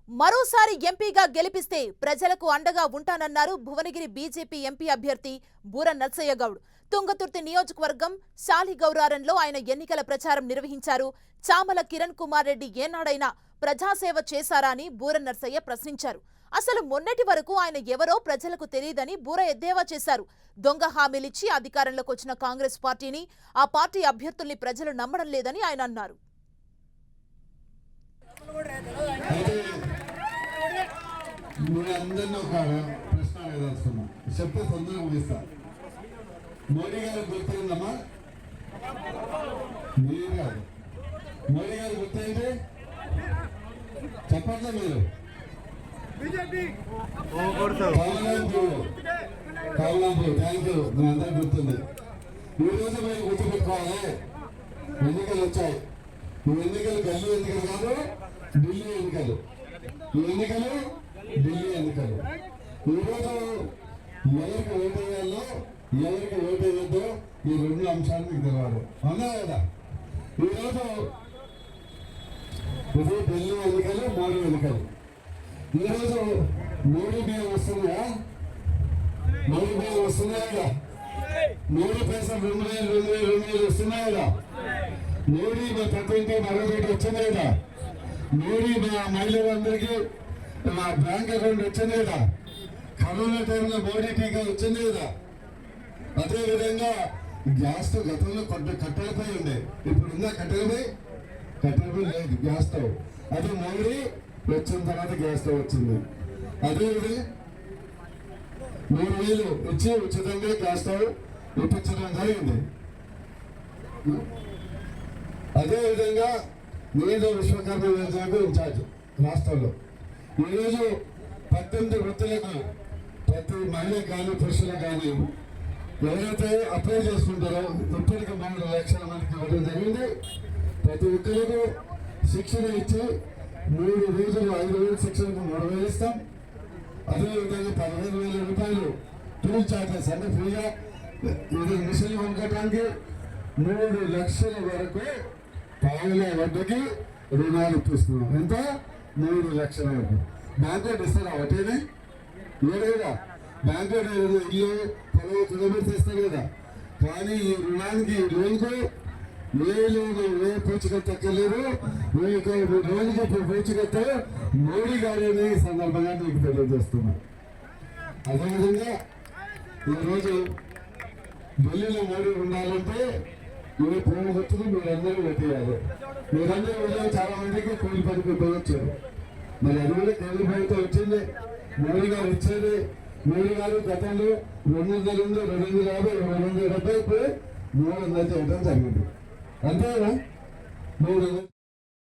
మరోసారి ఎంపీగా గెలిపిస్తే ప్రజలకు అండగా ఉంటానన్నారు భువనగిరి బీజేపీ ఎంపీ అభ్యర్థి బూర నర్సయ్య గౌడ్. తుంగతుర్తి నియోజకవర్గం శాలిగౌరారంలో ఆయన ఎన్నికల ప్రచారం నిర్వహించారు. చామల కిరణ్ కుమార్ రెడ్డి ఏనాడైనా ప్రజాసేవ చేశారా అని బూర నర్సయ్య ప్రశ్నించారు. అసలు మొన్నటి వరకు ఆయన ఎవరో ప్రజలకు తెలియదని బూర ఎద్దేవా చేశారు. దొంగ హామీలిచ్చి అధికారంలోకి వచ్చిన కాంగ్రెస్ పార్టీని, ఆ పార్టీ అభ్యర్థుల్ని ప్రజలు నమ్మడం లేదని ఆయన అన్నారు. అందరినీ ఒక ప్రశ్న అడగదలుచుకున్నా, చెప్తే తొందరగా ముగిస్తా. మోడీ గారు గుర్తుందమ్మా? మీరు కాదు, మోడీ గారు గుర్తయింది చెప్పండి. మీరు కమలాంపూర్ థ్యాంక్ యూ, మీ అందరికి గుర్తుంది. ఈరోజు మీరు గుర్తుపెట్టుకోవాలి, ఎన్నికలు వచ్చాయి. ఈ ఎన్నికలు గల్లీ ఎన్నికలు కాదు, ఢిల్లీ ఎన్నికలు. ఈ ఎన్నికలు ఢిల్లీ ఎన్నికలు. ఈరోజు ఎవరికి ఓటు వేయాలో, ఎవరికి ఓటు వేయద్దో ఈ రెండు అంశాలు మీకు తెలవాలి. అవునా కదా? ఈరోజు ఇది ఢిల్లీ ఎన్నికలు, మోడీ ఎన్నికలు. ఈరోజు మోడీ బియ్యం వస్తున్నాయా? మోడీ బియ్యం వస్తున్నాయా కదా? మోడీ పైసలు 2000 వస్తున్నాయి కదా? మోడీ మా తక్కువ మరో రేటు వచ్చింది కదా? మోడీ మా మహిళలందరికీ మా బ్యాంక్ అకౌంట్ వచ్చింది కదా? కరోనా టైంలో మోడీ టీకా వచ్చింది కదా? అదేవిధంగా గ్యాస్ తో గతంలో కట్టెలపై ఉండే, ఇప్పుడు ఉందా కట్టెలపై? కట్టెలపై లేదు, గ్యాస్ స్టవ్. అది మోడీ వచ్చిన తర్వాత గ్యాస్ స్టవ్ వచ్చింది. అదేవిధంగా 3000 ఇచ్చి ఉచితంగా గ్యాస్ స్టవ్ ఇప్పించడం జరిగింది. అదేవిధంగా నేను విశ్వకర్మ యోజనకు ఇన్ఛార్జ్ రాష్ట్రంలో. ఈరోజు 18 వృత్తులకు, ప్రతి మహిళకు కానీ పురుషులకు కానీ ఎవరైతే అప్లై చేసుకుంటారో ఇప్పటికి 3 లక్షల మందికి ఇవ్వడం జరిగింది. ప్రతి ఒక్కరికి శిక్షణ ఇచ్చి 3 రోజులు 5 రోజుల శిక్షణకు 3000 ఇస్తాం. అదేవిధంగా 15,000 రూపాయలు టూల్ చార్జెస్ అంటే ఫ్రీగా మిషన్లు కొనుక్కోవడానికి 3 లక్షల వరకు పావుల వడ్డీకి రుణాలు ఇప్పిస్తున్నాం. ఎంత? 3 లక్షల వరకు. బ్యాంకు ఇస్తారా? ఒకటేనే ఏడు కదా? బ్యాంకు ఇల్లు పొలం కిలోమీటర్స్ ఇస్తారు కదా? కానీ ఈ రుణానికి లోన్కు ఏ పూచికత్తు ఎక్కలేదు. రోజుకి పూచికత్తు మోడీ గారిని ఈ సందర్భంగా మీకు తెలియజేస్తున్నా. అదేవిధంగా ఈరోజు ఢిల్లీలో మోడీ ఉండాలంటే మీరు పూర్ణ గుర్తులు మీరందరూ పెట్టేయాలి. మీరందరూ ఉదయం చాలా మందికి కూలి పనికి ఉపయోగించారు. మరి అది కూడా కేంద్ర ప్రభుత్వం వచ్చింది, మోడీ గారు ఇచ్చేది. మోడీ గారు గతంలో 200, 250, 270 300 చేయడం జరిగింది. అంతేనా? 300